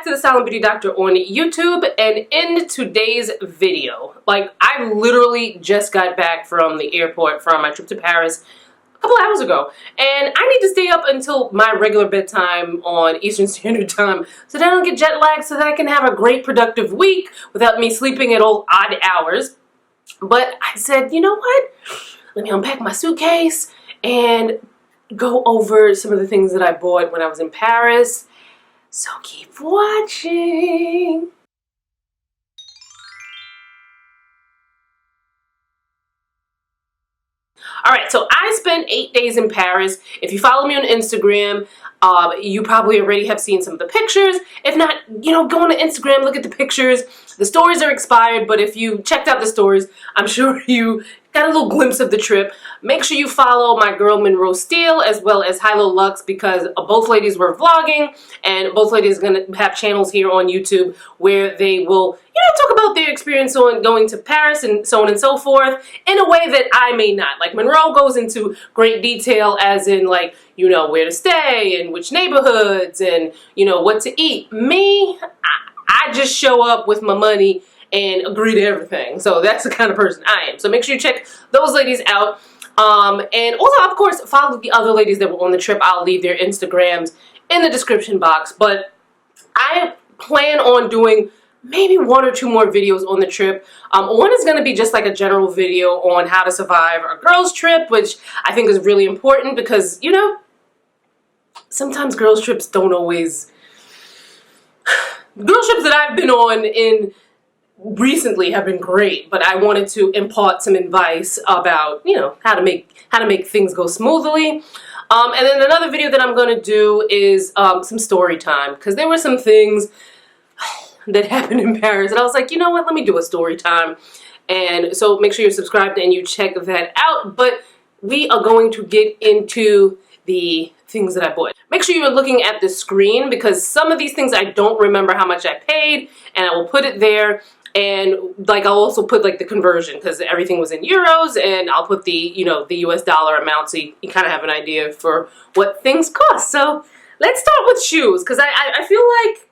back to the Silent Beauty Doctor on YouTube, and in today's video, like, I literally just got back from the airport from my trip to Paris a couple hours ago, and I need to stay up until my regular bedtime on Eastern Standard Time so that I don't get jet lagged, so that I can have a great productive week without me sleeping at all odd hours. But I said, you know what? Let me unpack my suitcase and go over some of the things that I bought when I was in Paris. So keep watching. Alright, so I spent 8 days in Paris. If you follow me on Instagram, you probably already have seen some of the pictures. If not, you know, go on to Instagram, look at the pictures. The stories are expired, but if you checked out the stories, I'm sure you got a little glimpse of the trip. Make sure you follow my girl Monroe Steele as well as Hilo Lux, because both ladies were vlogging, and both ladies are going to have channels here on YouTube where they will, you know, talk about their experience on going to Paris and so on and so forth in a way that I may not. Like, Monroe goes into great detail, as in, like, you know, where to stay and which neighborhoods and, you know, what to eat. Me, I just show up with my money and agree to everything. So that's the kind of person I am. So make sure you check those ladies out. And also, of course, follow the other ladies that were on the trip. I'll leave their Instagrams in the description box. But I plan on doing maybe 1 or 2 more videos on the trip. One is going to be just like a general video on how to survive a girls' trip, which I think is really important because, you know, sometimes girls' trips don't always... Girls' trips that I've been on in recently have been great, but I wanted to impart some advice about, you know, how to make things go smoothly. And then another video that I'm going to do is some story time, because there were some things that happened in Paris and I was like, you know what, let me do a story time. And so make sure you're subscribed and you check that out. But we are going to get into the things that I bought. Make sure you're looking at the screen, because some of these things I don't remember how much I paid, and I will put it there. And like, I'll also put like the conversion, because everything was in euros, and I'll put the, you know, the US dollar amount, so you kind of have an idea for what things cost. So let's start with shoes, because I feel like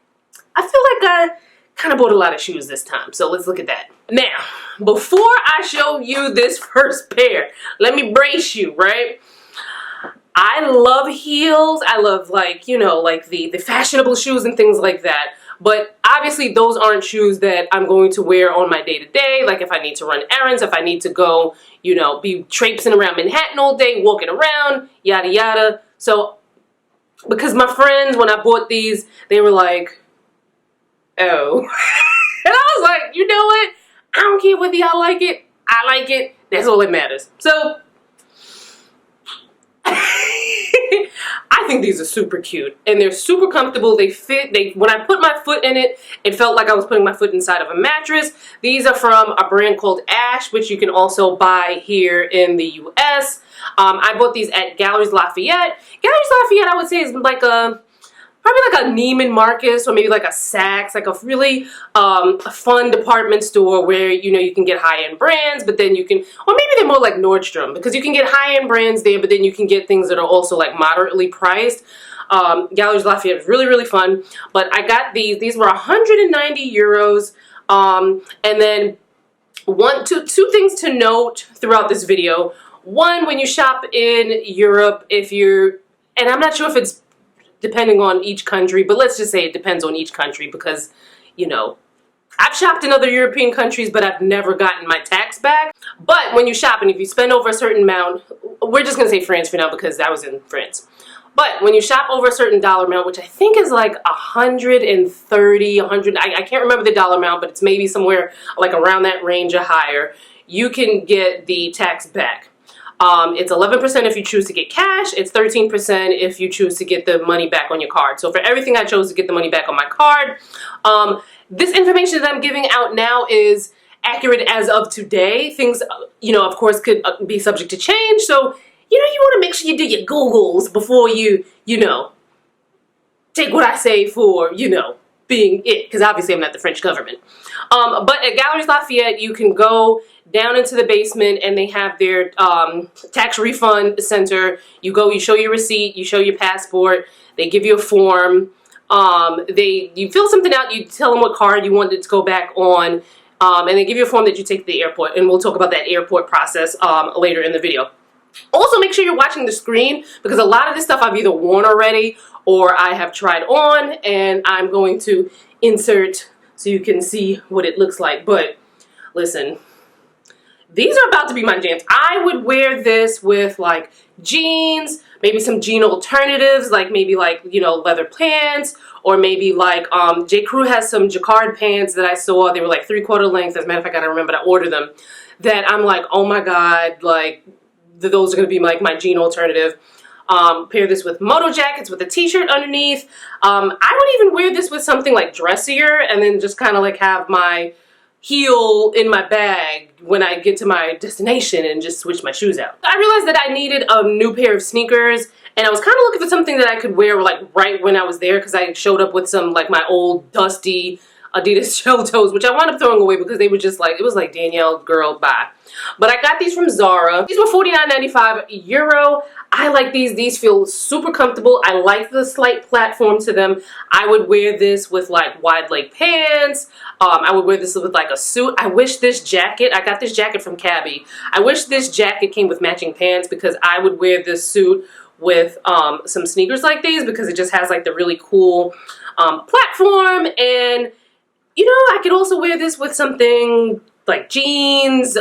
I kind of bought a lot of shoes this time. So let's look at that. Now, before I show you this first pair, let me brace you, right? I love heels. I love, like, you know, like the fashionable shoes and things like that. But obviously those aren't shoes that I'm going to wear on my day-to-day. Like, if I need to run errands, if I need to go, you know, be traipsing around Manhattan all day, walking around, yada yada. So, because my friends, when I bought these, they were like, oh. And I was like, you know what? I don't care whether y'all like it. I like it. That's all that matters. So, I think these are super cute, and they're super comfortable. They fit. When I put my foot in it, it felt like I was putting my foot inside of a mattress. These are from a brand called Ash, which you can also buy here in the US. I bought these at Galleries Lafayette. Galleries Lafayette, I would say, is like a probably like a Neiman Marcus, or maybe like a Saks, like a really fun department store where, you know, you can get high-end brands, but then you can, or maybe they're more like Nordstrom, because you can get high-end brands there, but then you can get things that are also like moderately priced. Galleries Lafayette is really, really fun. But I got these. These were 190 euros. And then two things to note throughout this video. One, when you shop in Europe, if you're, and I'm not sure if it's depending on each country, but let's just say it depends on each country, because, you know, I've shopped in other European countries, but I've never gotten my tax back. But when you shop, and if you spend over a certain amount, we're just going to say France for now, because I was in France. But when you shop over a certain dollar amount, which I think is like 130, 100, I can't remember the dollar amount, but it's maybe somewhere like around that range or higher, you can get the tax back. It's 11% if you choose to get cash. It's 13% if you choose to get the money back on your card. So for everything, I chose to get the money back on my card. This information that I'm giving out now is accurate as of today. Things, you know, of course, could be subject to change. So, you know, you want to make sure you do your Googles before you know, take what I say for, you know, being it, because obviously I'm not the French government. But at Galleries Lafayette, you can go down into the basement, and they have their tax refund center. You go, you show your receipt, you show your passport, they give you a form, You fill something out, you tell them what card you want it to go back on, and they give you a form that you take to the airport, and we'll talk about that airport process later in the video. Also, make sure you're watching the screen, because a lot of this stuff I've either worn already or I have tried on, and I'm going to insert so you can see what it looks like. But listen, these are about to be my jams. I would wear this with like jeans, maybe some jean alternatives, like maybe like, you know, leather pants, or maybe like J. Crew has some jacquard pants that I saw. They were like 3/4 length. As a matter of fact, I don't remember to order them. That I'm like, oh my God, like those are gonna be like my jean alternative. Pair this with moto jackets with a t-shirt underneath. I would even wear this with something like dressier, and then just kind of like have my heel in my bag when I get to my destination and just switch my shoes out. I realized that I needed a new pair of sneakers, and I was kind of looking for something that I could wear like right when I was there, because I showed up with some like my old dusty Adidas shell toes, which I wound up throwing away because they were just like, it was like, Danielle, girl, bye. But I got these from Zara. These were €49.95. I like these. These feel super comfortable. I like the slight platform to them. I would wear this with like wide leg pants. I would wear this with like a suit. I wish this jacket, I got this jacket from Cabby. I wish this jacket came with matching pants, because I would wear this suit with some sneakers like these, because it just has like the really cool platform. And you know, I could also wear this with something like jeans,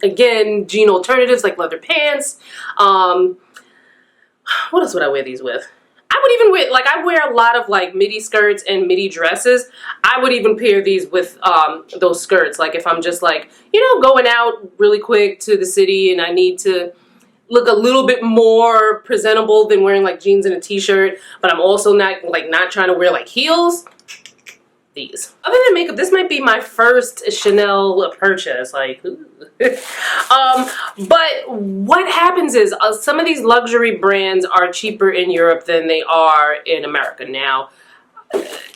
again, jean alternatives like leather pants. What else would I wear these with? I would even wear, like, I wear a lot of like midi skirts and midi dresses. I would even pair these with those skirts. Like if I'm just like, you know, going out really quick to the city and I need to look a little bit more presentable than wearing like jeans and a t-shirt, but I'm also not trying to wear like heels. These. Other than makeup, this might be my first Chanel purchase. Like, but what happens is some of these luxury brands are cheaper in Europe than they are in America. Now,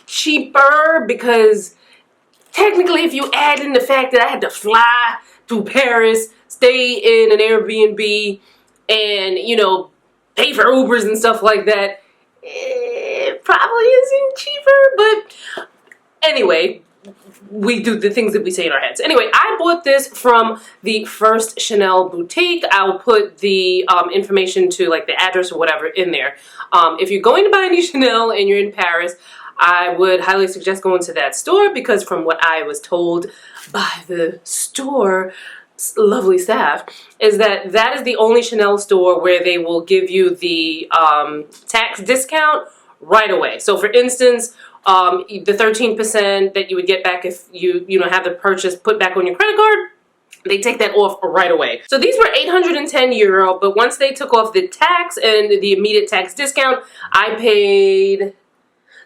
cheaper because technically, if you add in the fact that I had to fly to Paris, stay in an Airbnb, and you know, pay for Ubers and stuff like that, it probably isn't cheaper, but anyway, we do the things that we say in our heads. Anyway, I bought this from the first Chanel boutique. I'll put the information to like the address or whatever in there. If you're going to buy any Chanel and you're in Paris, I would highly suggest going to that store, because from what I was told by the store lovely staff, is that that is the only Chanel store where they will give you the tax discount right away. So for instance, the 13% that you would get back if you know have the purchase put back on your credit card, they take that off right away. So these were €810, but once they took off the tax and the immediate tax discount, I paid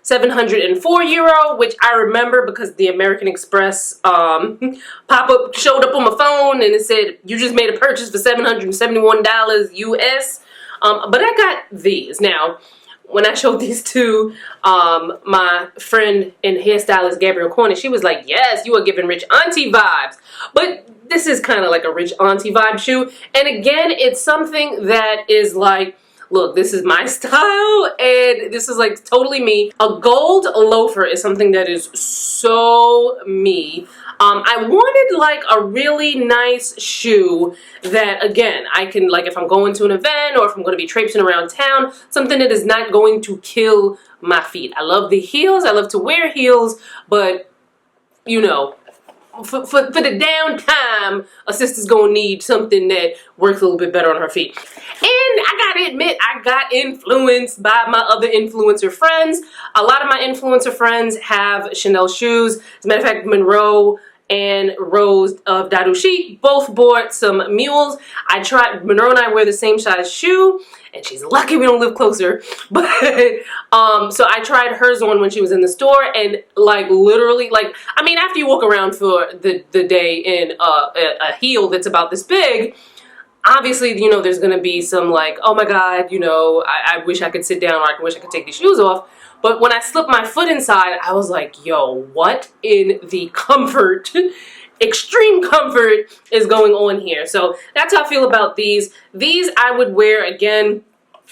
€704, which I remember because the American Express pop-up showed up on my phone and it said, you just made a purchase for $771 US. But I got these. Now, when I showed these to my friend and hairstylist Gabrielle Cornish, she was like, yes, you are giving rich auntie vibes. But this is kind of like a rich auntie vibe shoe. And again, it's something that is like, look, this is my style and this is like totally me. A gold loafer is something that is so me. I wanted like a really nice shoe that, again, I can, like if I'm going to an event or if I'm going to be traipsing around town, something that is not going to kill my feet. I love the heels. I love to wear heels, but you know, for the downtime, a sister's gonna need something that works a little bit better on her feet. And I gotta admit, I got influenced by my other influencer friends. A lot of my influencer friends have Chanel shoes. As a matter of fact, Monroe and Rose of Dadu Chic both bought some mules. I tried, Monroe and I wear the same size shoe, and she's lucky we don't live closer. But so I tried hers on when she was in the store, and like literally, like, I mean, after you walk around for the day in a heel that's about this big, obviously, you know, there's gonna be some like, oh my God, you know, I wish I could sit down, or I wish I could take these shoes off. But when I slipped my foot inside, I was like, yo, what in the comfort, extreme comfort is going on here? So that's how I feel about these. These I would wear, again,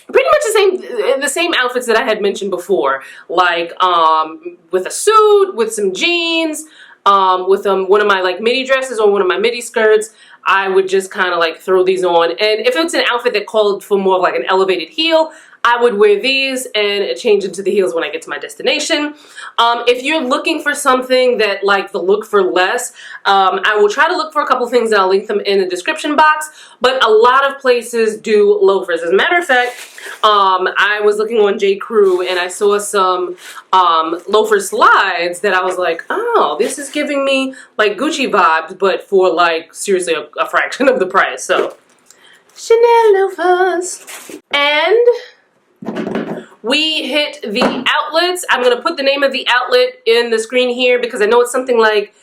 pretty much the same outfits that I had mentioned before, like with a suit, with some jeans, with one of my like midi dresses or one of my midi skirts. I would just kind of like throw these on, and if it's an outfit that called for more of like an elevated heel, I would wear these and change into the heels when I get to my destination. If you're looking for something that like the look for less, I will try to look for a couple things and I'll link them in the description box, but a lot of places do loafers. As a matter of fact, I was looking on J. Crew and I saw some loafer slides that I was like, oh, this is giving me like Gucci vibes, but for like seriously a fraction of the price. So Chanel loafers. And we hit the outlets. I'm going to put the name of the outlet in the screen here because I know it's something like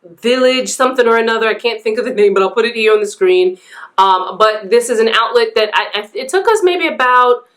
Village something or another. I can't think of the name, but I'll put it here on the screen. But this is an outlet that it took us maybe about,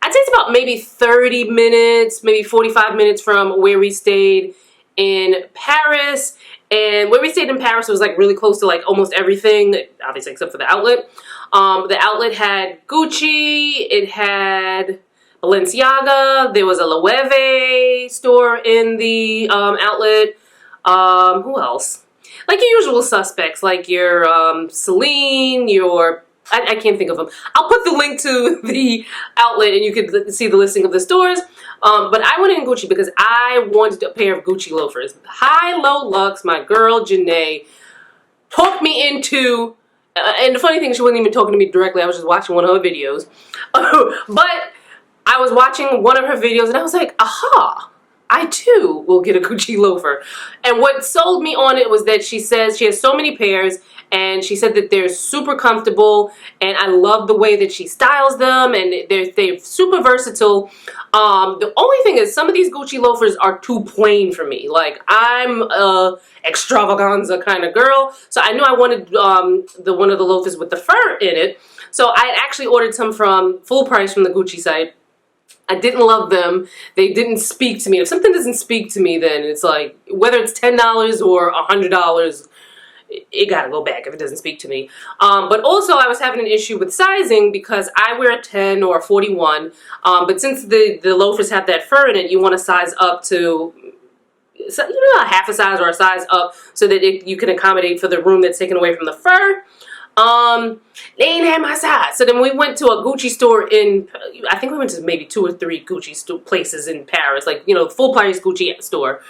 I'd say it's about maybe 30 minutes, maybe 45 minutes from where we stayed in Paris. And where we stayed in Paris was like really close to like almost everything, obviously except for the outlet. The outlet had Gucci, it had Balenciaga, there was a Loewe store in the outlet. Who else? Like your usual suspects, like your Celine, your... I can't think of them. I'll put the link to the outlet and you can see the listing of the stores. But I went in Gucci because I wanted a pair of Gucci loafers. High Low Lux, my girl Janae, talked me into... and the funny thing, she wasn't even talking to me directly. I was just watching one of her videos. But I was watching one of her videos and I was like, aha, I too will get a Gucci loafer. And what sold me on it was that she says she has so many pairs and she said that they're super comfortable and I love the way that she styles them and they're super versatile. The only thing is some of these Gucci loafers are too plain for me. Like I'm a extravaganza kind of girl. So I knew I wanted one of the loafers with the fur in it. So I actually ordered some from full price from the Gucci site. I didn't love them. They didn't speak to me. If something doesn't speak to me, then it's like, whether it's $10 or $100, it gotta go back if it doesn't speak to me. But also I was having an issue with sizing because I wear a 10 or a 41. But since the loafers have that fur in it, you want to size up to, you know, a half a size or a size up so that you can accommodate for the room that's taken away from the fur. They ain't had my size. So then we went to a Gucci store in, I think we went to maybe 2 or 3 Gucci places in Paris, like, you know, full price Gucci store.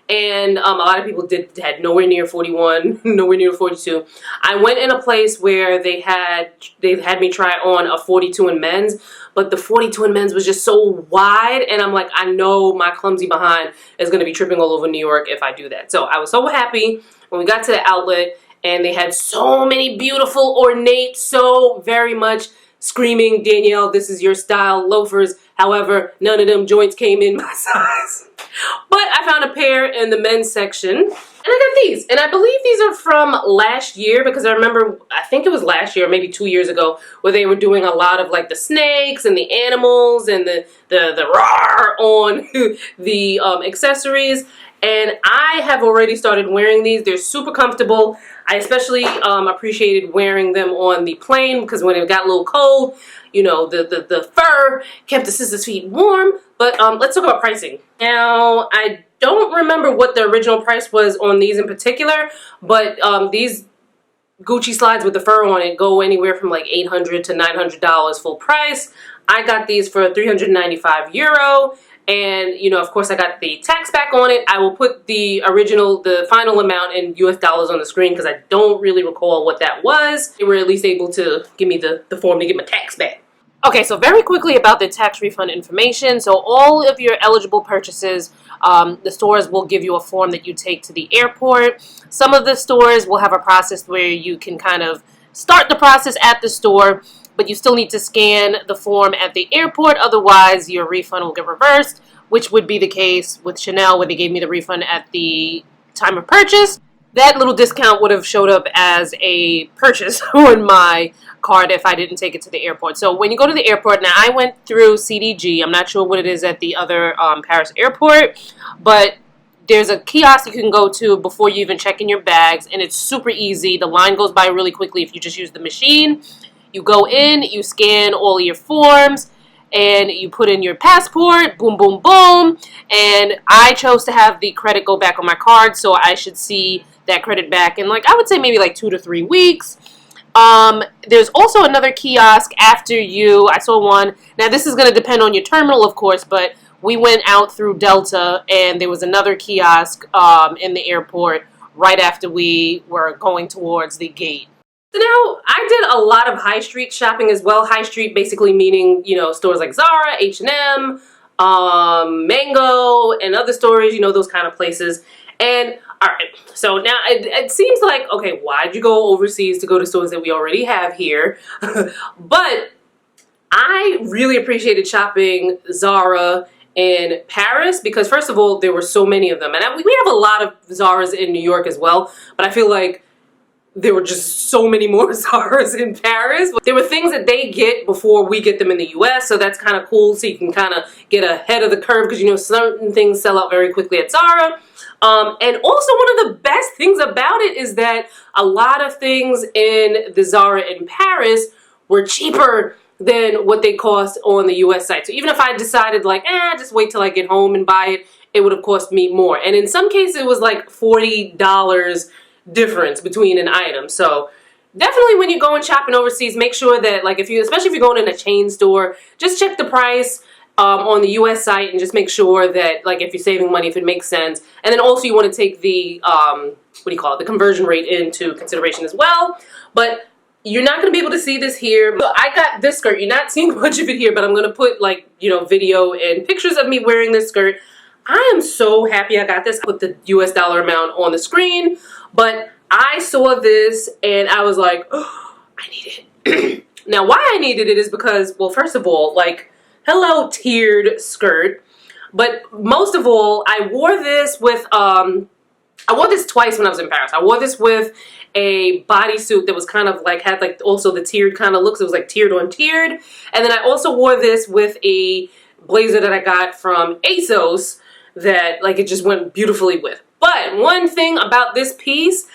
And a lot of people had nowhere near 41, nowhere near 42. I went in a place where they had me try on a 42 in men's, but the 42 in men's was just so wide, and I'm like, I know my clumsy behind is going to be tripping all over New York if I do that. So I was so happy when we got to the outlet, and they had so many beautiful, ornate, so very much screaming, Danielle, this is your style loafers. However, none of them joints came in my size. But I found a pair in the men's section, and I got these. And I believe these are from last year because I remember, I think it was last year, maybe 2 years ago, where they were doing a lot of like the snakes and the animals and the rawr on the accessories. And I have already started wearing these. They're super comfortable. I especially appreciated wearing them on the plane because when it got a little cold, you know, the fur kept the sisters' feet warm. But let's talk about pricing. Now, I don't remember what the original price was on these in particular, but these Gucci slides with the fur on it go anywhere from like $800 to $900 full price. I got these for €395. And, you know, of course, I got the tax back on it. I will put the final amount in US dollars on the screen because I don't really recall what that was. They were at least able to give me the form to get my tax back. Okay, so very quickly about the tax refund information. So all of your eligible purchases, the stores will give you a form that you take to the airport. Some of the stores will have a process where you can kind of start the process at the store, but you still need to scan the form at the airport. Otherwise, your refund will get reversed, which would be the case with Chanel, where they gave me the refund at the time of purchase. That little discount would have showed up as a purchase on my card if I didn't take it to the airport. So when you go to the airport, now I went through CDG. I'm not sure what it is at the other Paris airport, but there's a kiosk you can go to before you even check in your bags, and it's super easy. The line goes by really quickly if you just use the machine. You go in, you scan all of your forms, and you put in your passport, boom, boom, boom, and I chose to have the credit go back on my card, so I should see that credit back in, like, I would say maybe like 2 to 3 weeks. There's also another kiosk after you. I saw one. Now, this is going to depend on your terminal, of course, but we went out through Delta, and there was another kiosk in the airport right after we were going towards the gate. So now, I did a lot of high street shopping as well. High street basically meaning, you know, stores like Zara, H&M, Mango, and other stores, you know, those kind of places. And, alright, so now it seems like, okay, why'd you go overseas to go to stores that we already have here? But I really appreciated shopping Zara in Paris because, first of all, there were so many of them. And we have a lot of Zaras in New York as well, but I feel like there were just so many more Zaras in Paris. There were things that they get before we get them in the US, so that's kind of cool. So you can kind of get ahead of the curve because, you know, certain things sell out very quickly at Zara. And also one of the best things about it is that a lot of things in the Zara in Paris were cheaper than what they cost on the US site. So even if I decided like, just wait till I get home and buy it, it would have cost me more. And in some cases it was like $40 difference between an item. So definitely when you're going shopping overseas, make sure that, like, especially if you're going in a chain store, just check the price on the US site and just make sure that, like, if you're saving money, if it makes sense. And then also you want to take the the conversion rate into consideration as well. But you're not going to be able to see this here. So I got this skirt. You're not seeing much of it here, but I'm going to put, like, you know, video and pictures of me wearing this skirt. I am so happy I got this. I put the US dollar amount on the screen, but I saw this and I was like, oh, I need it. Now, why I needed it is because, well, first of all, like, hello tiered skirt, but most of all, I wore this with, I wore this twice when I was in Paris. I wore this with a bodysuit that was kind of like, had like also the tiered kind of looks. It was like tiered on tiered. And then I also wore this with a blazer that I got from ASOS that, like, it just went beautifully with. But one thing about this piece,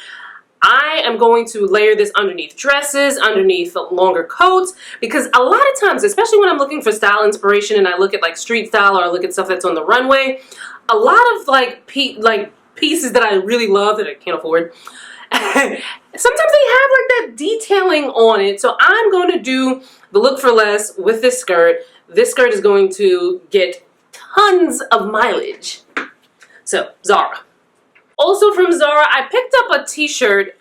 I am going to layer this underneath dresses, underneath longer coats, because a lot of times, especially when I'm looking for style inspiration and I look at like street style or I look at stuff that's on the runway, a lot of like pieces that I really love that I can't afford, sometimes they have like that detailing on it. So I'm going to do the look for less with this skirt. This skirt is going to get tons of mileage. So, Zara. Also from Zara, I picked up a t-shirt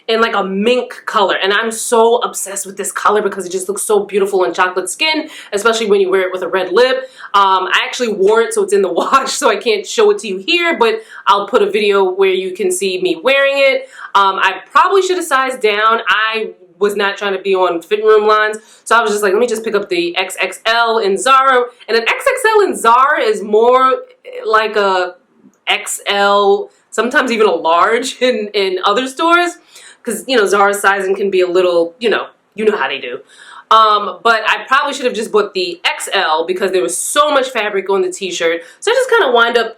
in like a mink color, and I'm so obsessed with this color because it just looks so beautiful in chocolate skin, especially when you wear it with a red lip. I actually wore it, so it's in the wash, so I can't show it to you here, but I'll put a video where you can see me wearing it. I probably should have sized down. I was not trying to be on fitting room lines, so I was just like, let me just pick up the XXL in Zara, and an XXL in Zara is more like a XL, sometimes even a large in other stores, because, you know, Zara's sizing can be a little, you know how they do. But I probably should have just bought the XL because there was so much fabric on the t-shirt, so I just kind of wind up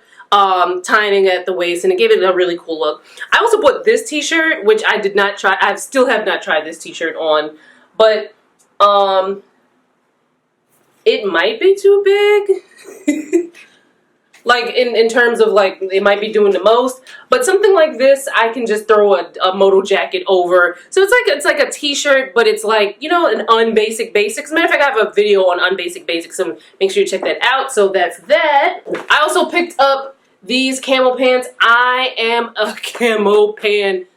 tying it at the waist, and it gave it a really cool look. I also bought this t-shirt, which I did not try. I still have not tried this t-shirt on, but it might be too big. Like in terms of like, it might be doing the most, but something like this, I can just throw a moto jacket over. So it's like a t-shirt, but it's like, you know, an unbasic basics. As a matter of fact, I have a video on unbasic basics, so make sure you check that out. So that's that. I also picked up these camel pants. I am a camo pant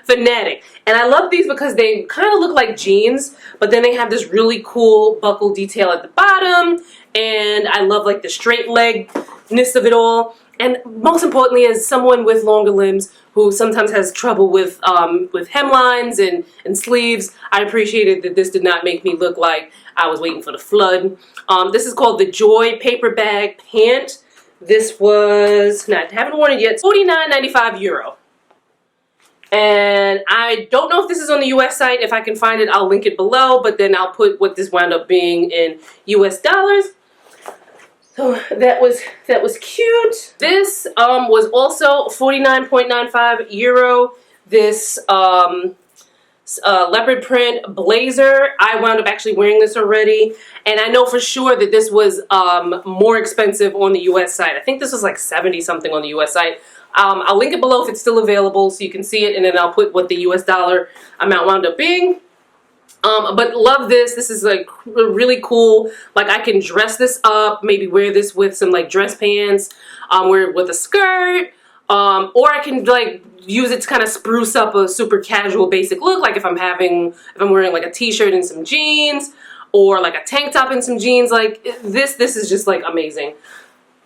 fanatic, and I love these because they kind of look like jeans, but then they have this really cool buckle detail at the bottom, and I love like the straight legness of it all. And most importantly, as someone with longer limbs who sometimes has trouble with hemlines and sleeves, I appreciated that this did not make me look like I was waiting for the flood. This is called the Joy Paper Bag Pant. This was, I haven't worn it yet, €49.95. And I don't know if this is on the US site. If I can find it, I'll link it below, but then I'll put what this wound up being in US dollars. So that was cute. This was also €49.95. This Leopard-Print Blazer. I wound up actually wearing this already, and I know for sure that this was more expensive on the US site. I think this was like 70 something on the US site. I'll link it below if it's still available so you can see it, and then I'll put what the US dollar amount wound up being. But love this. This is like really cool. Like I can dress this up, maybe wear this with some like dress pants, wear it with a skirt, or I can like use it to kind of spruce up a super casual basic look. Like if I'm wearing like a t-shirt and some jeans, or like a tank top and some jeans. Like this is just like amazing.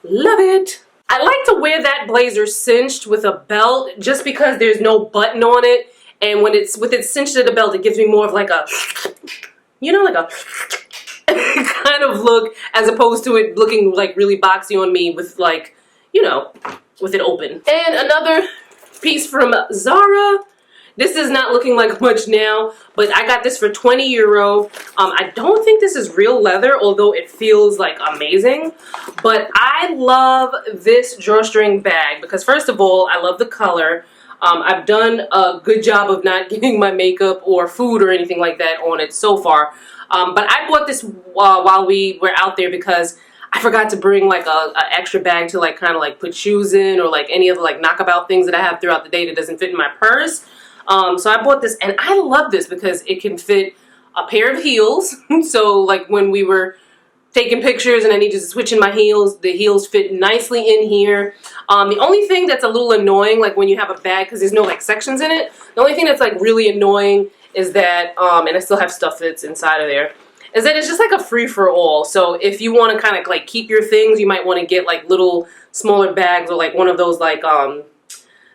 Love it. I like to wear that blazer cinched with a belt just because there's no button on it. And when it's with it cinched to the belt, it gives me more of like a, you know, like a kind of look, as opposed to it looking like really boxy on me with like, you know, with it open. And another piece from Zara. This is not looking like much now, but I got this for 20 euro. I don't think this is real leather, although it feels like amazing. But I love this drawstring bag because first of all, I love the color. I've done a good job of not getting my makeup or food or anything like that on it so far. But I bought this while we were out there because I forgot to bring like a extra bag to like kind of like put shoes in or like any other like knockabout things that I have throughout the day that doesn't fit in my purse. So I bought this, and I love this because it can fit a pair of heels. So like when we were taking pictures and I needed to switch in my heels, the heels fit nicely in here. The only thing that's a little annoying, like when you have a bag, because there's no like sections in it, the only thing that's like really annoying is that, and I still have stuff that's inside of there, is that it's just like a free-for-all. So if you want to kind of like keep your things, you might want to get like little smaller bags or like one of those like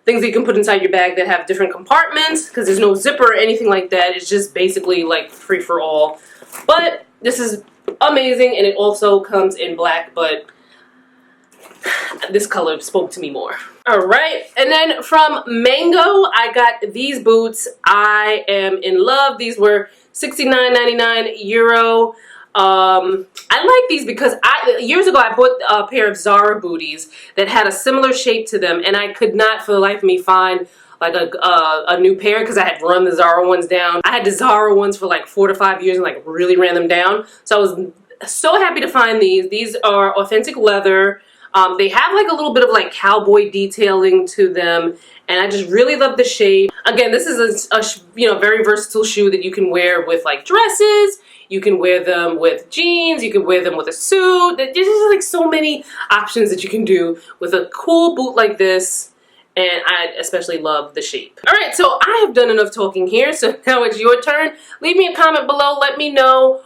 things that you can put inside your bag that have different compartments, because there's no zipper or anything like that. It's just basically like free-for-all. But this is amazing, and it also comes in black, but this color spoke to me more. All right, and then from Mango, I got these boots. I am in love. These were 69.99 euro. I like these because years ago I bought a pair of Zara Booties that had a similar shape to them, and I could not for the life of me find like a new pair because I had run the Zara ones down. I had the Zara ones for like 4 to 5 years and like really ran them down. So I was so happy to find these. These are authentic leather. They have like a little bit of like cowboy detailing to them, and I just really love the shape. Again, this is a you know, very versatile shoe that you can wear with like dresses. You can wear them with jeans. You can wear them with a suit. There's just like so many options that you can do with a cool boot like this. And I especially love the shape. All right, so I have done enough talking here, so now it's your turn. Leave me a comment below. Let me know,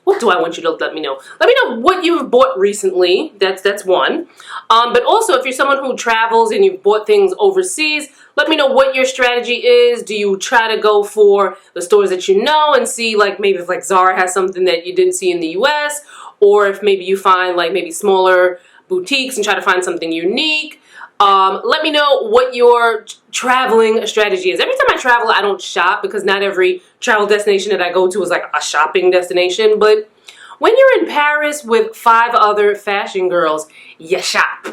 what do I want you to let me know? Let me know what you've bought recently. That's one. But also, if you're someone who travels and you've bought things overseas, let me know what your strategy is. Do you try to go for the stores that you know and see like maybe if like Zara has something that you didn't see in the US, or if maybe you find like maybe smaller boutiques and try to find something unique. Let me know what your traveling strategy is. Every time I travel, I don't shop because not every travel destination that I go to is like a shopping destination. But when you're in Paris with 5 other fashion girls, you shop.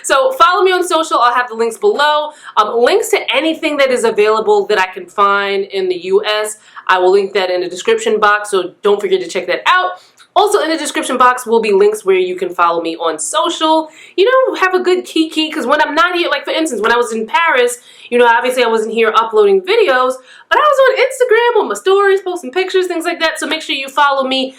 So follow me on social. I'll have the links below. Links to anything that is available that I can find in the US. I will link that in the description box, so don't forget to check that out. Also in the description box will be links where you can follow me on social. You know, have a good kiki, because when I'm not here, like for instance, when I was in Paris, you know, obviously I wasn't here uploading videos, but I was on Instagram on my stories, posting pictures, things like that. So make sure you follow me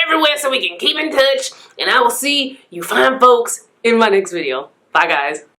everywhere so we can keep in touch, and I will see you fine folks in my next video. Bye guys.